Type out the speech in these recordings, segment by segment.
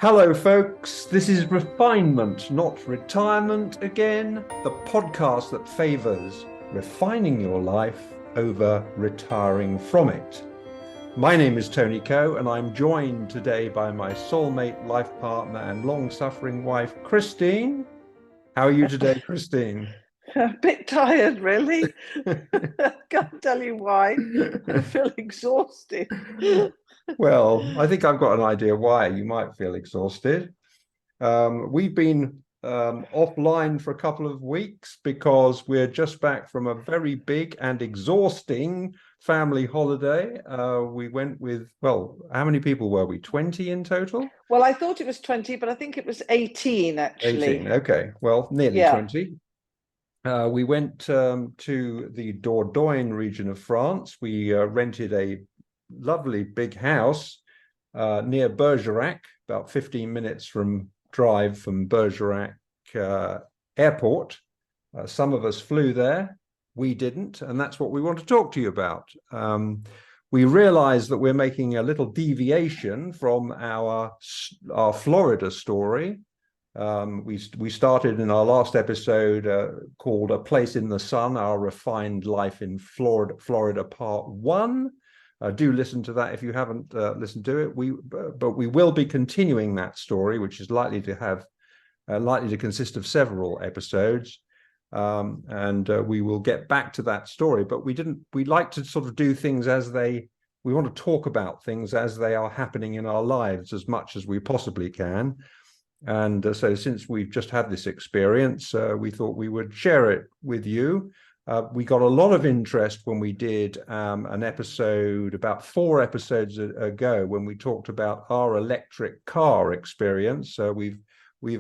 Hello, folks. This is Refinement, Not Retirement again, the podcast that favors refining your life over retiring from it. My name is Tony Coe, and I'm joined today by my soulmate, life partner, and long suffering wife, Christine. How are you today, Christine? A bit tired, really. Can't tell you why. I feel exhausted. Well, I think I've got an idea why you might feel exhausted. We've been offline for a couple of weeks because we're just back from a very big and exhausting family holiday. We went with, well, how many people were we? 20 in total? Well, I thought it was 20, but I think it was 18, 18. actually. Okay. Well, nearly Yeah. 20. We went to the Dordogne region of France. We rented a lovely big house near Bergerac, about 15 minutes from drive from Bergerac airport. Some of us flew there, we didn't, and that's what we want to talk to you about. We realize that we're making a little deviation from our Florida story. We started in our last episode called "A Place in the Sun: Our Refined Life in Florida Part 1." Do listen to that if you haven't listened to it. But we will be continuing that story, which is likely to consist of several episodes, and we will get back to that story. But we like to sort of do things as they. We want to talk about things as they are happening in our lives as much as we possibly can. And so since we've just had this experience, we thought we would share it with you. We got a lot of interest when we did an episode about 4 episodes ago when we talked about our electric car experience. We've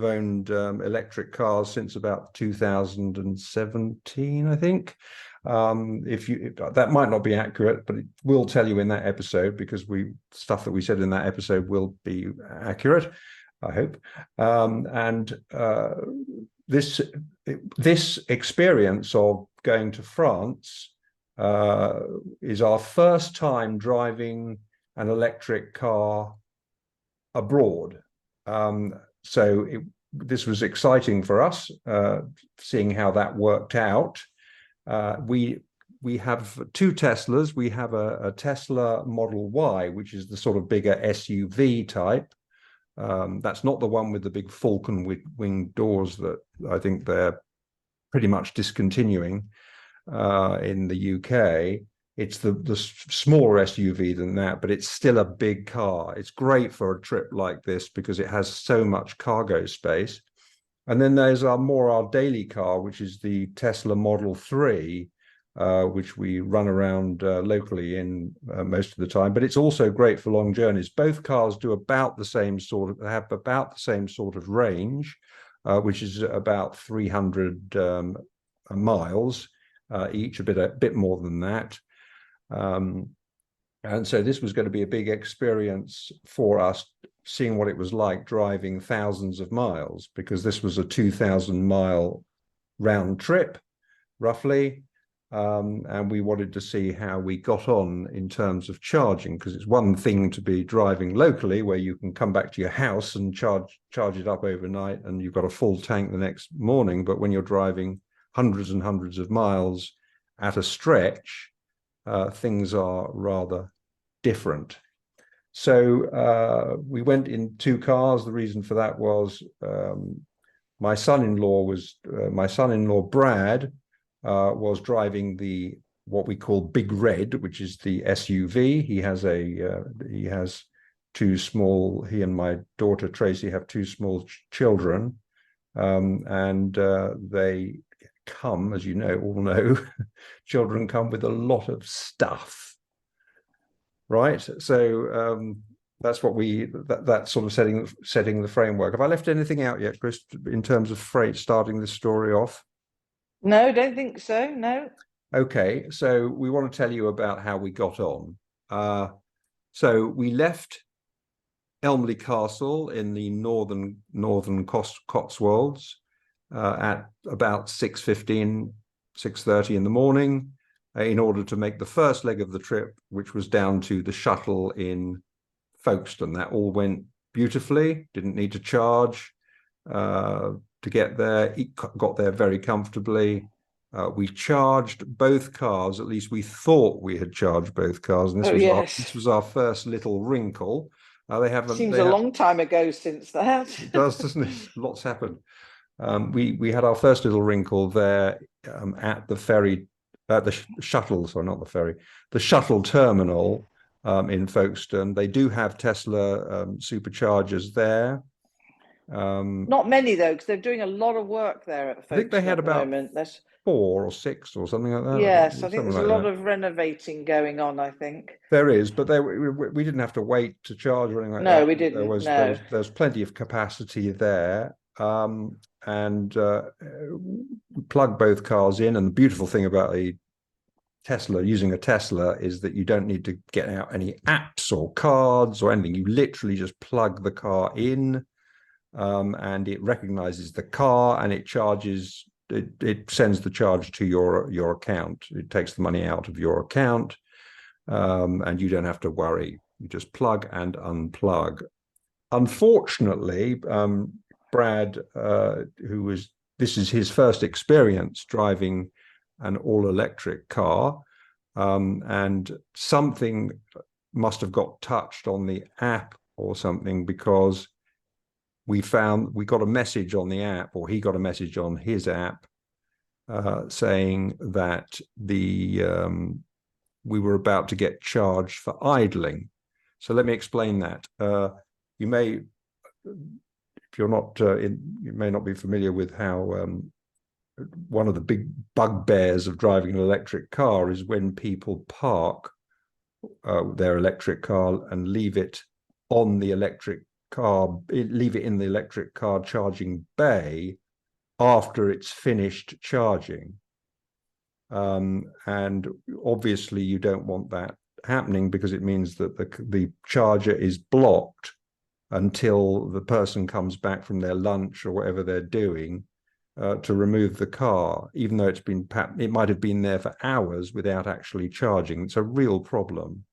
owned electric cars since about 2017, I think. That might not be accurate, but it will tell you in that episode because stuff that we said in that episode will be accurate, I hope. This experience of going to France is our first time driving an electric car abroad. This was exciting for us, seeing how that worked out. We have 2 Teslas. We have a Tesla Model Y, which is the sort of bigger SUV type. That's not the one with the big falcon wing doors that I think they're pretty much discontinuing in the UK. It's the smaller SUV than that, but it's still a big car. It's great for a trip like this because it has so much cargo space. And then there's our daily car, which is the Tesla Model 3, which we run around locally in most of the time, but it's also great for long journeys. Both cars do have about the same sort of range, which is about 300 miles each, a bit more than that. And so this was going to be a big experience for us, seeing what it was like driving thousands of miles, because this was a 2,000-mile round trip, roughly. And we wanted to see how we got on in terms of charging, because it's one thing to be driving locally where you can come back to your house and charge it up overnight and you've got a full tank the next morning. But when you're driving hundreds and hundreds of miles at a stretch, things are rather different. So we went in 2 cars. The reason for that was my son-in-law Brad was driving what we call Big Red, which is the SUV. He and my daughter Tracy have 2 small children, and they come, as you all know, children come with a lot of stuff, right? So that's what that's sort of setting the framework. Have I left anything out yet, Chris, in terms of freight starting this story off? No, don't think so. No. Okay, so we want to tell you about how we got on. So we left Elmley Castle in the northern Cotswolds at about 6:15, 6:30 in the morning, in order to make the first leg of the trip, which was down to the shuttle in Folkestone. That all went beautifully, didn't need to charge to get there. It got there very comfortably. We charged both cars, at least we thought we had charged both cars, and Oh, this yes. was our first little wrinkle. Seems a long time ago since that. It does, doesn't it? Lots happened. We had our first little wrinkle there at the ferry, at the shuttle, sorry, not the ferry, the shuttle terminal in Folkestone. They do have Tesla superchargers there. Not many though, because they're doing a lot of work there at I think they Folkestone had at the about moment. There's 4 or 6 or something like that. Yes, I think Something there's a like lot that. of renovating going on, I think. There is, but we didn't have to wait to charge or anything like No, that. we didn't. No. There was plenty of capacity there, and we plugged both cars in. And the beautiful thing about a Tesla, using a Tesla, is that you don't need to get out any apps or cards or anything. You literally just plug the car in, and it recognizes the car and it charges. It sends the charge to your account. It takes the money out of your account. And you don't have to worry. You just plug and unplug. Unfortunately, Brad, this is his first experience driving an all-electric car, and something must have got touched on the app or something, because we got a message on the app, or he got a message on his app, saying that we were about to get charged for idling. So let me explain that. You may, if you're not, you may not be familiar with how one of the big bugbears of driving an electric car is when people park their electric car and leave it on the electric car, leave it in the electric car charging bay after it's finished charging. And obviously you don't want that happening, because it means that the charger is blocked until the person comes back from their lunch or whatever they're doing to remove the car, even though it might have been there for hours without actually charging. It's a real problem.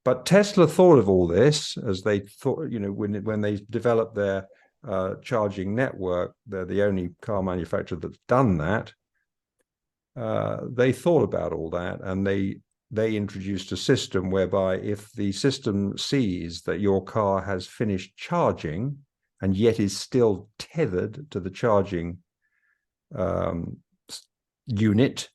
But Tesla thought of all this, as they thought, when they developed their charging network. They're the only car manufacturer that's done that. They thought about all that, and they introduced a system whereby if the system sees that your car has finished charging and yet is still tethered to the charging unit,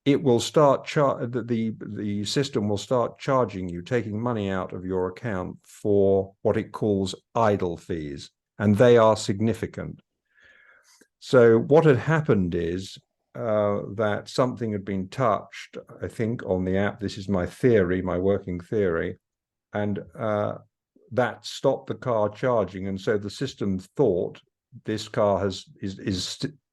it will start the system will start charging you, taking money out of your account for what it calls idle fees, and they are significant. So what had happened is that something had been touched, I think, on the app. This is my theory, my working theory, and that stopped the car charging. And so the system thought this car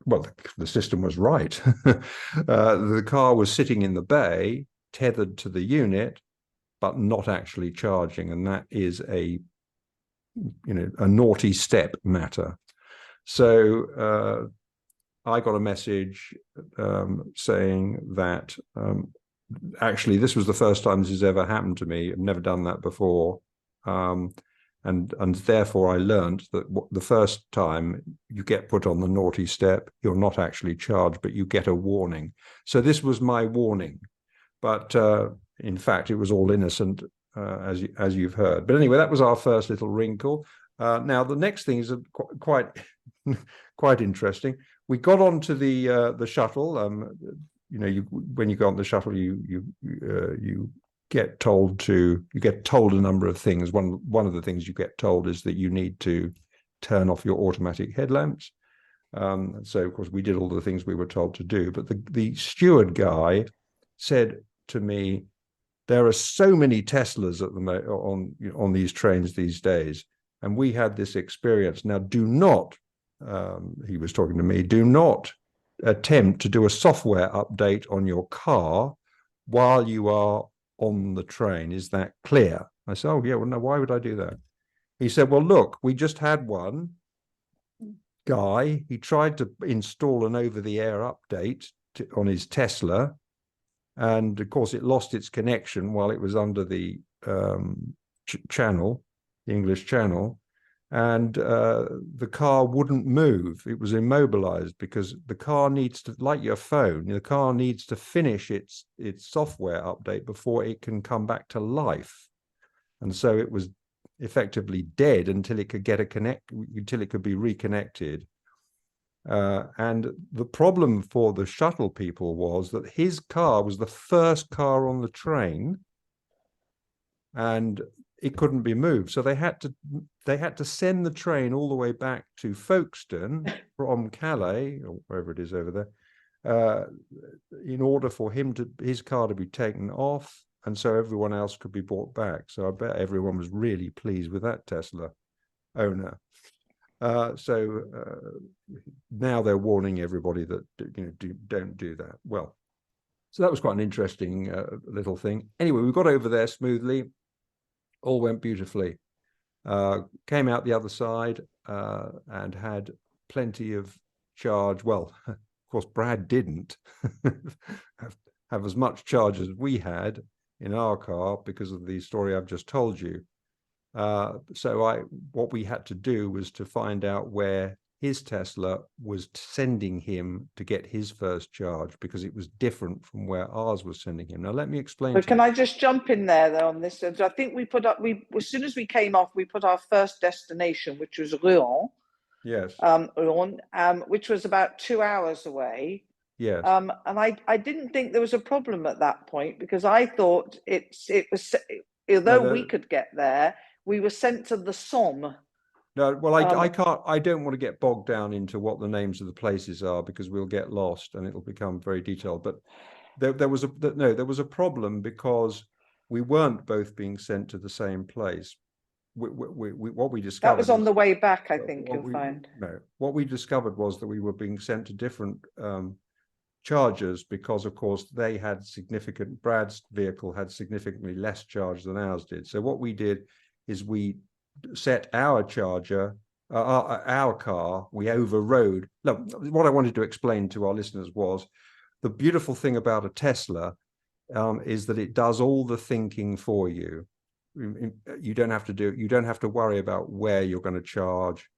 well, the system was right. The car was sitting in the bay, tethered to the unit, but not actually charging, and that is a naughty step matter. So I got a message saying that actually this was the first time this has ever happened to me. I've never done that before. And therefore I learned that the first time you get put on the naughty step, you're not actually charged, but you get a warning. So this was my warning. But in fact, it was all innocent, as you've heard. But anyway, that was our first little wrinkle. Now, the next thing is quite interesting. We got onto the shuttle. When you go on the shuttle, you get told a number of things. One of the things you get told is that you need to turn off your automatic headlamps. So of course we did all the things we were told to do. But the steward guy said to me, there are so many Teslas on these trains these days, and we had this experience. Now, do not, he was talking to me, do not attempt to do a software update on your car while you are on the train. Is that clear? I said, oh yeah, well no, why would I do that? He said, well look, we just had one guy, he tried to install an over-the-air update on his Tesla, and of course it lost its connection while it was under the channel, the English channel, and the car wouldn't move. It was immobilized because the car needs to, like your phone, the car needs to finish its software update before it can come back to life. And so it was effectively dead until it could until it could be reconnected. And the problem for the shuttle people was that his car was the first car on the train, and it couldn't be moved. So they had to send the train all the way back to Folkestone from Calais, or wherever it is over there, in order for his car to be taken off, and so everyone else could be brought back. So I bet everyone was really pleased with that Tesla owner. So now they're warning everybody that don't do that. Well, so that was quite an interesting little thing. Anyway, we got over there smoothly. All went beautifully. Came out the other side and had plenty of charge. Well, of course, Brad didn't have as much charge as we had in our car because of the story I've just told you. So what we had to do was to find out where his Tesla was sending him to get his first charge, because it was different from where ours was sending him. Now, let me explain But to can you. I just jump in there though on this? I think as soon as we came off, we put our first destination, which was Rouen. Yes. Rouen, which was about 2 hours away. Yes. And I didn't think there was a problem at that point, because I thought it was, although we could get there, we were sent to the Somme. No, well, I don't want to get bogged down into what the names of the places are, because we'll get lost and it'll become very detailed. But there was a problem, because we weren't both being sent to the same place. What we discovered, that was on the way back, I think you'll find. No, what we discovered was that we were being sent to different chargers, because of course Brad's vehicle had significantly less charge than ours did. So what we did is we set our charger, our car, we overrode. No, what I wanted to explain to our listeners was the beautiful thing about a Tesla is that it does all the thinking for you. You don't have to worry about where you're going to charge,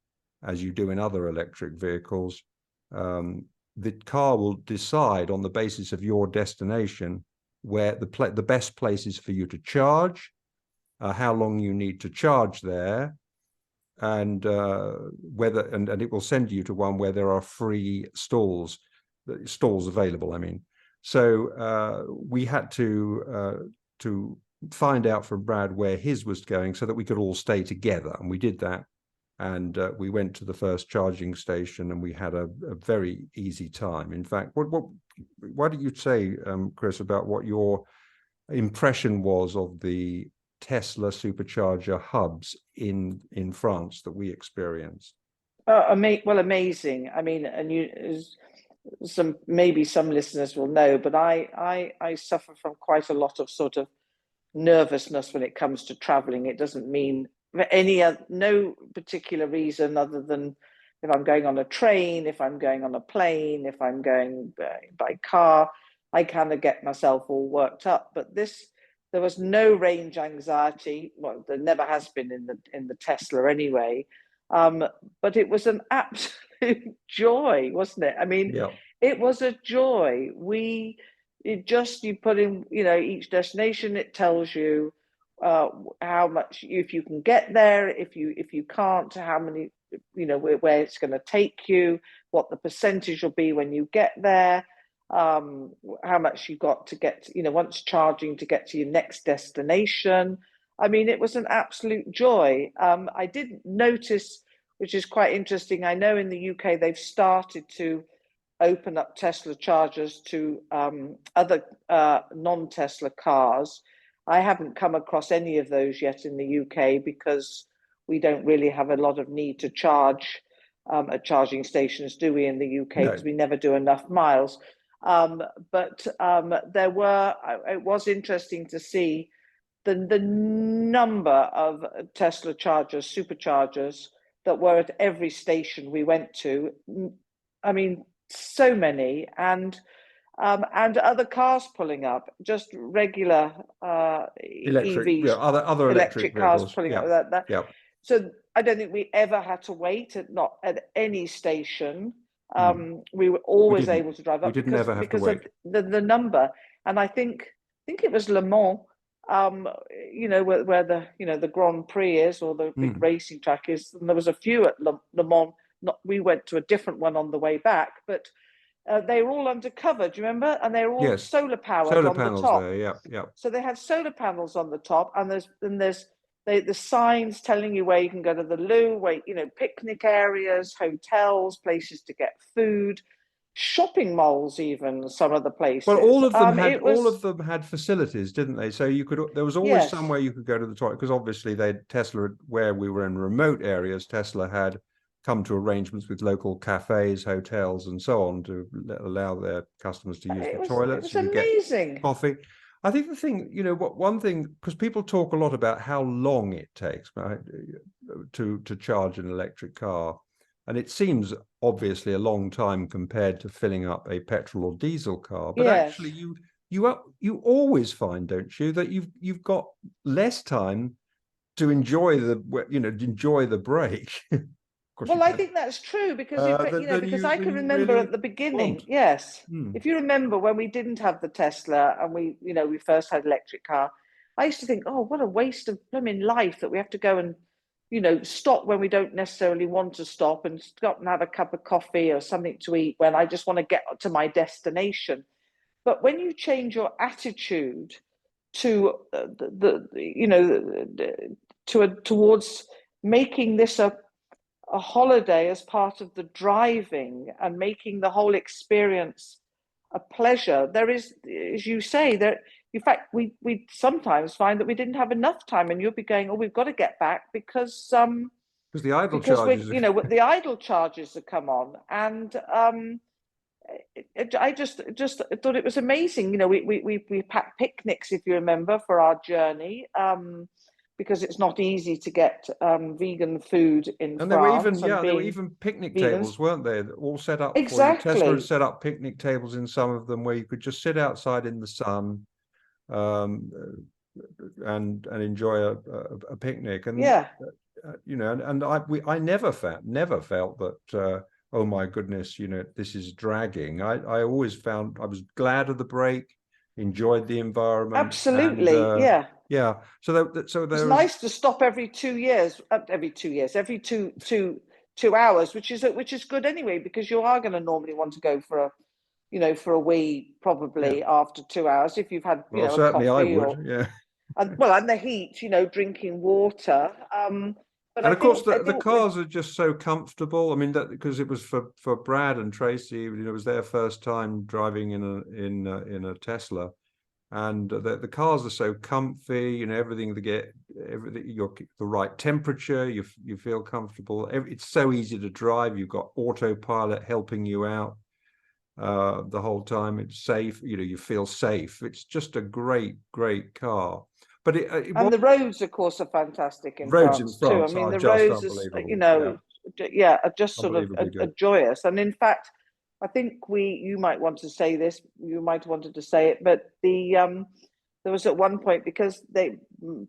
as you do in other electric vehicles. The car will decide on the basis of your destination where the best places for you to charge, how long you need to charge there, and whether and it will send you to one where there are free stalls available. I mean, so we had to find out from Brad where his was going so that we could all stay together, and we did that. And we went to the first charging station, and we had a very easy time. In fact, why did you say, Chris, about what your impression was of the Tesla supercharger hubs in France that we experienced? Well, amazing. I mean, and maybe some listeners will know, but I suffer from quite a lot of sort of nervousness when it comes to traveling. It doesn't mean no particular reason other than if I'm going on a train, if I'm going on a plane, if I'm going by car, I kind of get myself all worked up. But there was no range anxiety. Well, there never has been in the Tesla anyway. But it was an absolute joy, wasn't it? I mean, yeah. It was a joy. You put in, each destination, it tells you how much, if you can get there, if you can't, how many, where it's going to take you, what the percentage will be when you get there, how much you got to get, once charging to get to your next destination. I mean, it was an absolute joy. I did notice, which is quite interesting, I know in the UK they've started to open up Tesla chargers to other non-Tesla cars. I haven't come across any of those yet in the UK, because we don't really have a lot of need to charge at charging stations, do we, in the UK? Because we never do enough miles. But it was interesting to see the number of Tesla chargers, superchargers, that were at every station we went to. I mean, so many, and other cars pulling up, just regular electric, EVs, other electric cars vehicles. pulling up. Yeah. So I don't think we ever had to wait not at any station. Hmm. We were We always didn't. able to drive We up didn't ever have to because of wait. the number. And I think it was Le Mans, where the the Grand Prix is, or the big Hmm. racing track is. And there was a few at Le Mans. Not, we went to a different one on the way back, but they were all undercover. Do you remember? And they were all Yes. solar powered Solar on the panels top. there. Yeah. Yeah. So they had solar panels on the top, and there's the signs telling you where you can go to the loo, where picnic areas, hotels, places to get food, shopping malls, even some of the Well, places. It all was of them had facilities, didn't they? So you could there was always yes, somewhere you could go to the toilet, because obviously they Tesla, where we were in remote areas, Tesla had come to arrangements with local cafes, hotels, and so on to allow their customers to use the it toilets. was You could get amazing. coffee. I think the thing, what one thing, because people talk a lot about how long it takes, right, to charge an electric car, and it seems obviously a long time compared to filling up a petrol or diesel car, but actually Yes. you always find, don't you, that you've got less time to enjoy the break. Of course, you Well, I can think that's true because if than because I can you remember really at the beginning, want. yes. Hmm. If you remember when we didn't have the Tesla and we first had electric car, I used to think, oh, what a waste of blooming life that we have to go and stop when we don't necessarily want to stop, and stop and have a cup of coffee or something to eat when I just want to get to my destination. But when you change your attitude to towards making this a holiday as part of the driving and making the whole experience a pleasure. There is, as you say, there. In fact, we sometimes find that we didn't have enough time, and you'll be going, "Oh, we've got to get back Because the idle because we're charges the idle charges have come on." And I just thought it was amazing. We packed picnics, if you remember, for our journey. Because it's not easy to get vegan food in And there were even, France, and yeah, there were being even picnic vegans. tables, weren't they? All set up for you. Tesla had Exactly. set up picnic tables in some of them where you could just sit outside in the sun, um, and enjoy a picnic. And Yeah. I never felt that. Oh my goodness, this is dragging. I always found I was glad of the break, enjoyed the environment, and Absolutely. Yeah. yeah. So It's there was. nice to stop every 2 years, every 2 hours, which is good anyway, because you are going to normally want to go for a wee, Yeah. probably after 2 hours, if you've had Well, a certainly I coffee, would. or Yeah. and the heat, drinking water. But And I of course, think the with cars are just so comfortable. I mean, that because it was for Brad and Tracy, it was their first time driving in a Tesla, and the cars are so comfy. Everything you're the right temperature. You feel comfortable. It's so easy to drive. You've got autopilot helping you out the whole time. It's safe. You feel safe. It's just a great car. But it was. and the roads, of course, are fantastic in Roads in France too. I France mean, are the just roads is unbelievable. Yeah, yeah, are just sort of unbelievably good. joyous. And in fact, I think you might want to say this, you might have wanted to say it, but there was at one point, because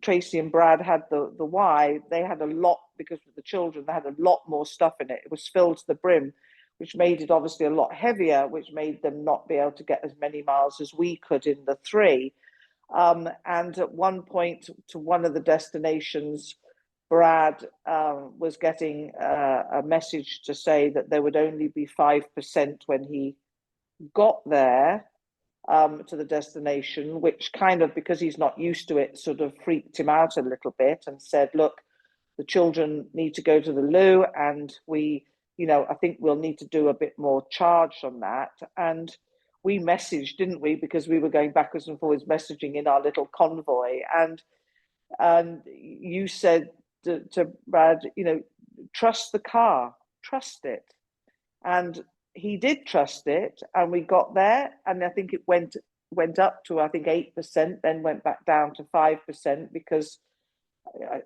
Tracy and Brad had the Y, they had a lot, because with the children, they had a lot more stuff in it. It was filled to the brim, which made it obviously a lot heavier, which made them not be able to get as many miles as we could in the three. And at one point, to one of the destinations, Brad was getting a message to say that there would only be 5% when he got there, to the destination, which kind of, because he's not used to it, sort of freaked him out a little bit, and said, look, the children need to go to the loo, and I think we'll need to do a bit more charge on that. And we messaged, didn't we? Because we were going backwards and forwards messaging in our little convoy. And you said to Brad, trust the car, trust it. And he did trust it, and we got there, and I think it went up to, I think, 8%, then went back down to 5%, because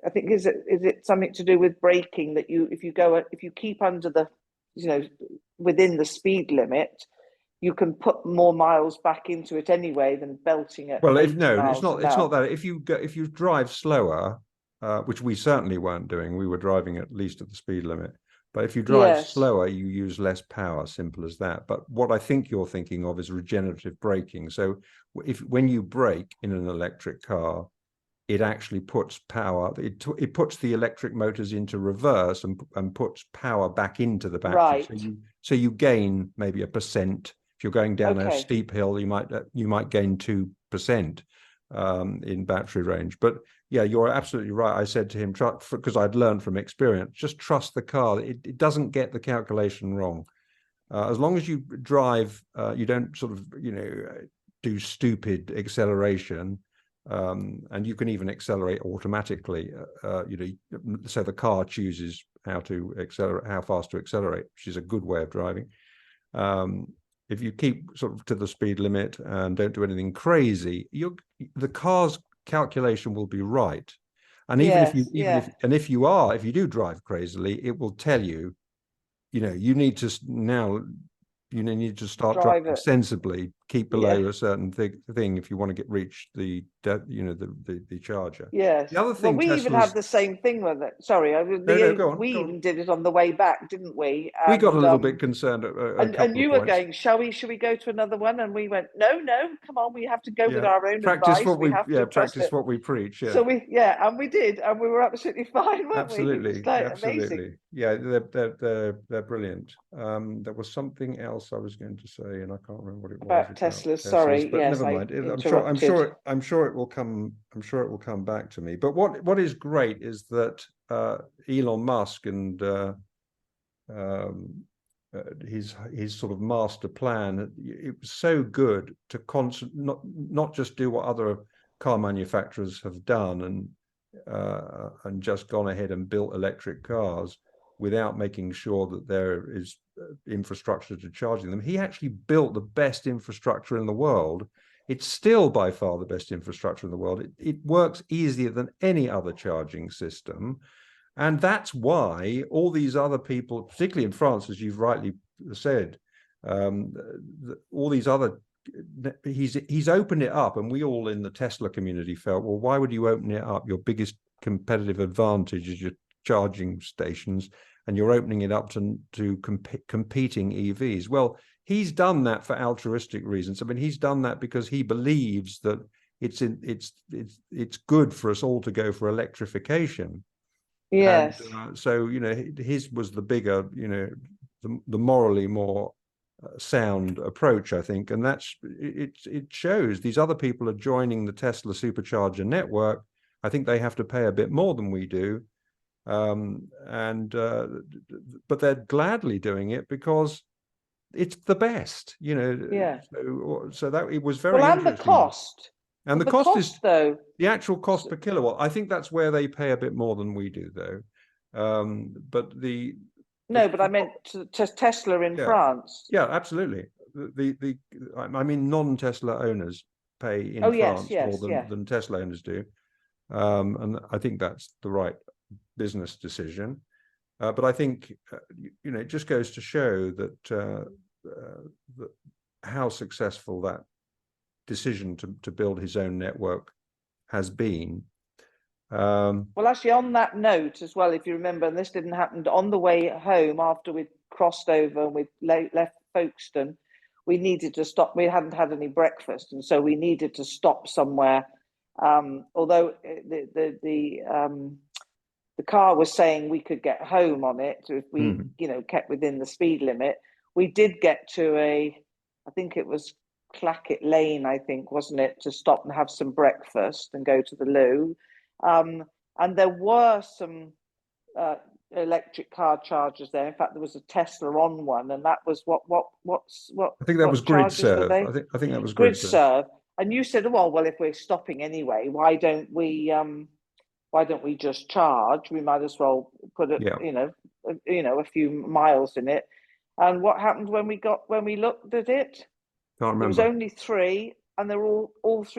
I think, is it something to do with braking, that if you keep under the within the speed limit, you can put more miles back into it anyway than belting at Well, if 80 no, miles an it's not hour. that. If you drive slower, which we certainly weren't doing. We were driving at least at the speed limit. But if you drive Yes, slower, you use less power, simple as that. But what I think you're thinking of is regenerative braking. So when you brake in an electric car, it actually puts power, it puts the electric motors into reverse and puts power back into the battery. right. So you gain maybe 1%. If you're going down a Okay. steep hill, you might gain 2% in battery range. But yeah, you're absolutely right. I said to him, because I'd learned from experience, just trust the car. It doesn't get the calculation wrong. As long as you drive, you don't sort of, do stupid acceleration. And you can even accelerate automatically, so the car chooses how to accelerate, how fast to accelerate, which is a good way of driving. If you keep sort of to the speed limit and don't do anything crazy, the car's calculation will be right. And Yes, yeah. if you do drive crazily, it will tell you, you need to now you need to start Drive driving it. sensibly, keep Yeah. below a certain thing if you want to reach the charger. Yes. The other Well, thing we even had Tesla's the same thing with it. Sorry, no, go we on. even did it on the way back, didn't we? We got a little bit concerned at a And couple of you were points. going, should we go to another one? And we went, no, no, come on, we have to go with Yeah, our own advice. We have to trust practice it. what we preach. Yeah. So and we did, and we were absolutely fine, weren't we? It was Absolutely, like amazing. absolutely. Yeah, they're brilliant. There was something else I was going to say, and I can't remember what it was About about Teslas, Teslas. sorry, But yes, never I mind. interrupted. I'm sure it will come. I'm sure it will come back to me. But what is great is that Elon Musk and um, his sort of master plan. It was so good to not just do what other car manufacturers have done and just gone ahead and built electric cars without making sure that there is infrastructure to charging them. He actually built the best infrastructure in the world. It's still by far the best infrastructure in the world. It works easier than any other charging system. And that's why all these other people, particularly in France, as you've rightly said, all these other, he's opened it up, and we all in the Tesla community felt, well, why would you open it up? Your biggest competitive advantage is your charging stations, and you're opening it up to competing EVs. Well, he's done that for altruistic reasons. I mean, he's done that because he believes that it's good for us all to go for electrification. And Yes. so, his was the bigger, the morally more sound approach, I think. And it shows these other people are joining the Tesla supercharger network. I think they have to pay a bit more than we do. But they're gladly doing it because it's the best, Yeah. So that it was Well, very and the interesting. cost. And the The cost is cost, though. the actual cost per kilowatt. I think that's where they pay a bit more than we do, though. But No, but I meant to Tesla in yeah, France. yeah, absolutely. I mean, non-Tesla owners pay in Oh, yes, France more yes, yeah. than Tesla owners do, and I think that's the right business decision. But I think it just goes to show that how successful that decision to build his own network has been. Well, actually, on that note as well, if you remember, and this didn't happen on the way home after we'd crossed over and we'd left Folkestone, we needed to stop. We hadn't had any breakfast, and so we needed to stop somewhere. Although the car was saying we could get home on it if we, kept within the speed limit. We did get to I think it was Clackett Lane, I think, wasn't it, to stop and have some breakfast and go to the loo. And there were some electric car chargers there. In fact, there was a Tesla on one, and that was what I think that was Grid chargers were Serve. they? I think that was Grid Grid Serve. Serve. And you said, well, if we're stopping anyway, why don't we just charge? We might as well put it, Yeah. a few miles in it. And what happened when we looked at it? Can't There was remember. only three, and there was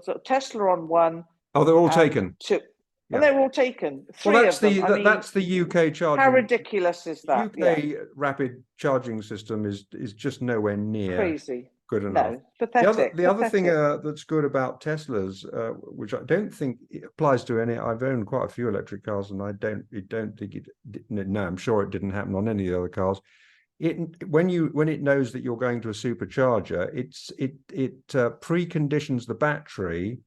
a Tesla on one. Oh, they're all And taken. two, and Yeah. they were all taken. Well, Three of them. I mean, that's the UK how charging. ridiculous is that? UK rapid charging system is just nowhere near Crazy. good enough. No, pathetic. The other thing Pathetic. that's good about Teslas, which I don't think it applies to any. I've owned quite a few electric cars, and I don't think it. No, I'm sure it didn't happen on any of the other cars. When it knows that you're going to a supercharger, it preconditions the battery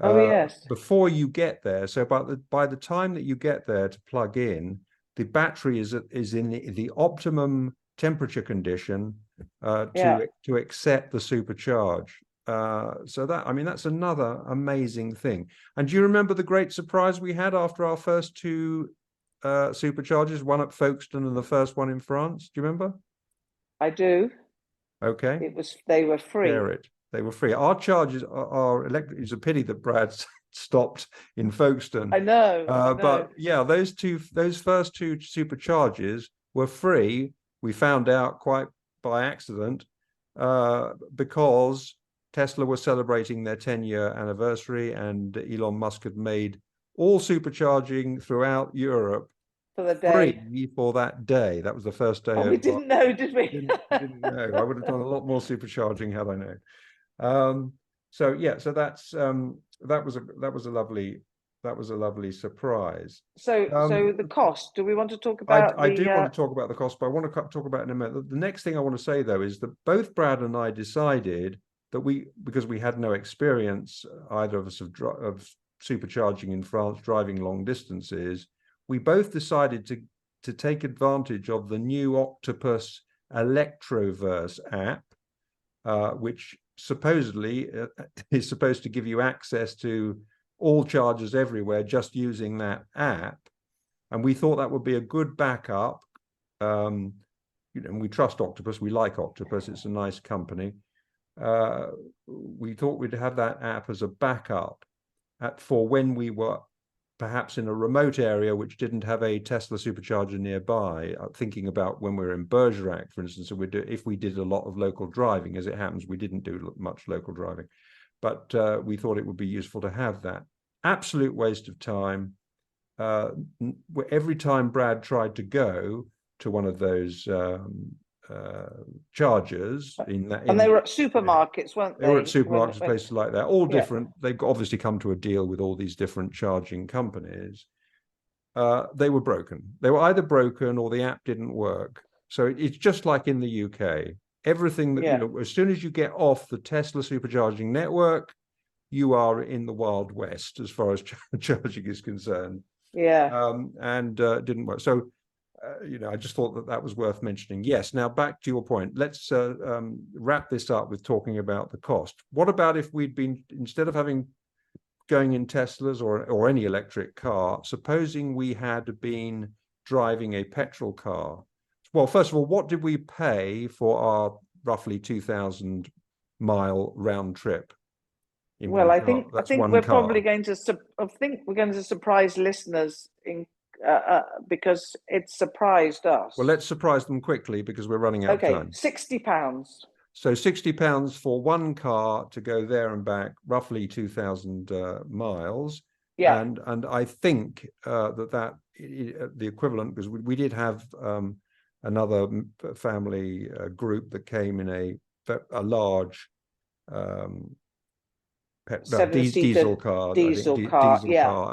Oh yes. before you get there. So by the time that you get there to plug in, the battery is in the optimum temperature condition Yeah. to accept the supercharge. So that, I mean, that's another amazing thing. And do you remember the great surprise we had after our first two superchargers, one at Folkestone and the first one in France? Do you remember? I do. Okay, They were free. share it. They were free. Our charges are electric. It's a pity that Brad stopped in Folkestone. I know. But yeah, those first two superchargers were free. We found out quite by accident because Tesla was celebrating their 10-year anniversary, and Elon Musk had made all supercharging throughout Europe for the day. Free for that day. That was the first day. We didn't know, did we? Didn't know. I would have done a lot more supercharging had I known. So yeah, so that was a lovely surprise. So the cost. Do we want to talk about? I do want to talk about the cost, but I want to talk about it in a minute. The next thing I want to say though is that both Brad and I decided that because we had no experience either of us of supercharging in France, driving long distances, we both decided to take advantage of the new Octopus Electroverse app, which supposedly is supposed to give you access to all chargers everywhere just using that app. And we thought that would be a good backup. And we trust Octopus. We like Octopus. It's a nice company. We thought we'd have that app as a backup for when we were perhaps in a remote area which didn't have a Tesla supercharger nearby. Thinking about when we were in Bergerac, for instance, if we did a lot of local driving. As it happens, we didn't do much local driving, but we thought it would be useful to have that. Absolute waste of time. Every time Brad tried to go to one of those chargers and they were at supermarkets, weren't they? They were at supermarkets, places like that, all different. They've obviously come to a deal with all these different charging companies. They were broken. They were either broken or the app didn't work. So it's just like in the UK. Everything that as soon as you get off the Tesla supercharging network, you are in the Wild West as far as charging is concerned. Yeah. And didn't work. So I just thought that was worth mentioning. Yes. Now back to your point. Let's wrap this up with talking about the cost. What about if we'd been, instead of going in Teslas or any electric car, supposing we had been driving a petrol car? Well, first of all, what did we pay for our roughly 2,000 mile round trip? Well, I think we're probably going to surprise listeners because it surprised us. Well, let's surprise them quickly because we're running out of time. £60. So £60 for one car to go there and back, roughly 2,000 miles. Yeah. And I think that the equivalent, because we did have another family group that came in a large diesel car,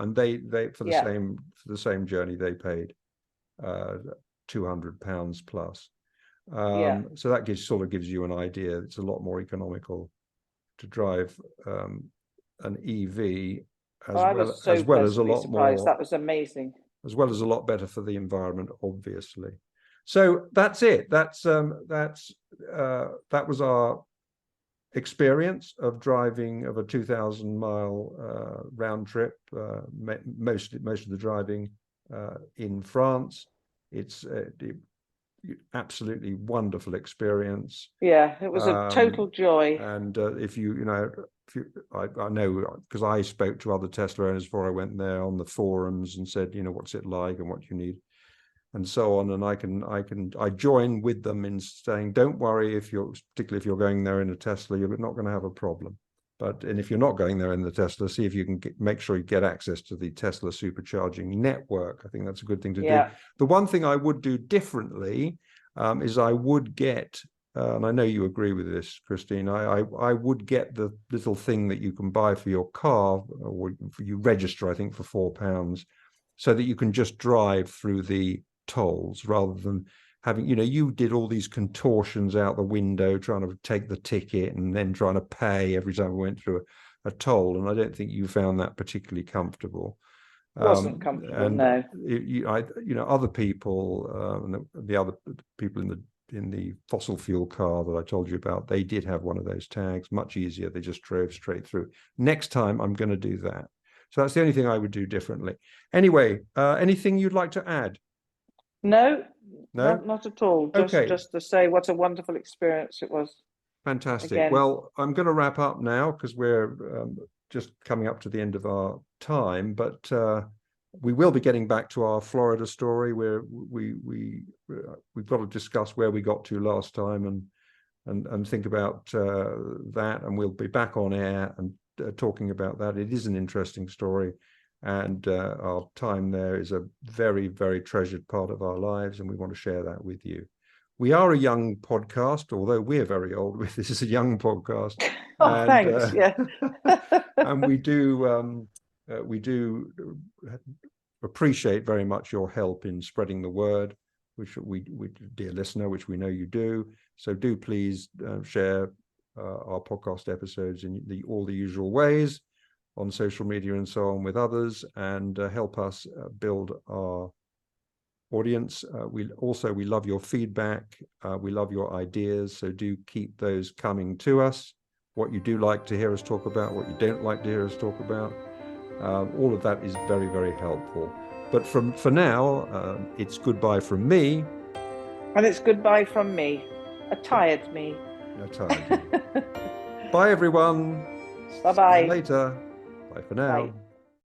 and they for the same journey they paid £200 plus. So that gives you an idea. It's a lot more economical to drive an EV as well as a lot more. That was amazing. As well as a lot better for the environment, obviously. So that's it. That was our experience of driving of a 2,000 mile round trip. Most of the driving in France. It's absolutely wonderful experience. Yeah, it was a total joy. And I know because I spoke to other Tesla owners before I went there on the forums and said, what's it like and what you need and so on. And I join with them in saying, don't worry particularly if you're going there in a Tesla, you're not going to have a problem. And if you're not going there in the Tesla, see if you can make sure you get access to the Tesla supercharging network. I think that's a good thing to do. The one thing I would do differently is I would get and I know you agree with this, Christine, I would get the little thing that you can buy for your car, or you register, I think, for £4, so that you can just drive through the tolls rather than having, you did all these contortions out the window trying to take the ticket and then trying to pay every time we went through a toll. And I don't think you found that particularly comfortable. Wasn't comfortable, no. Other people, the other people in the fossil fuel car that I told you about, they did have one of those tags, much easier. They just drove straight through. Next time, I'm going to do that. So that's the only thing I would do differently. Anyway, anything you'd like to add? No, No? not at all. Okay. Just to say what a wonderful experience it was. Fantastic. Again. Well, I'm going to wrap up now because we're just coming up to the end of our time, but we will be getting back to our Florida story where we've got to discuss where we got to last time and think about that, and we'll be back on air and talking about that. It is an interesting story, and our time there is a very, very treasured part of our lives, and we want to share that with you. We are a young podcast, although we're very old. This is a young podcast. Oh, thanks. Yeah. And we do appreciate very much your help in spreading the word, which we dear listener, which we know you do. So do please share our podcast episodes in all the usual ways on social media and so on with others, and help us build our audience. We love your feedback. We love your ideas. So do keep those coming to us. What you do like to hear us talk about, what you don't like to hear us talk about. All of that is very, very helpful. But for now, it's goodbye from me. And it's goodbye from me. A tired me. A tired me. Bye, everyone. Bye-bye. See you later. Bye for now. Bye.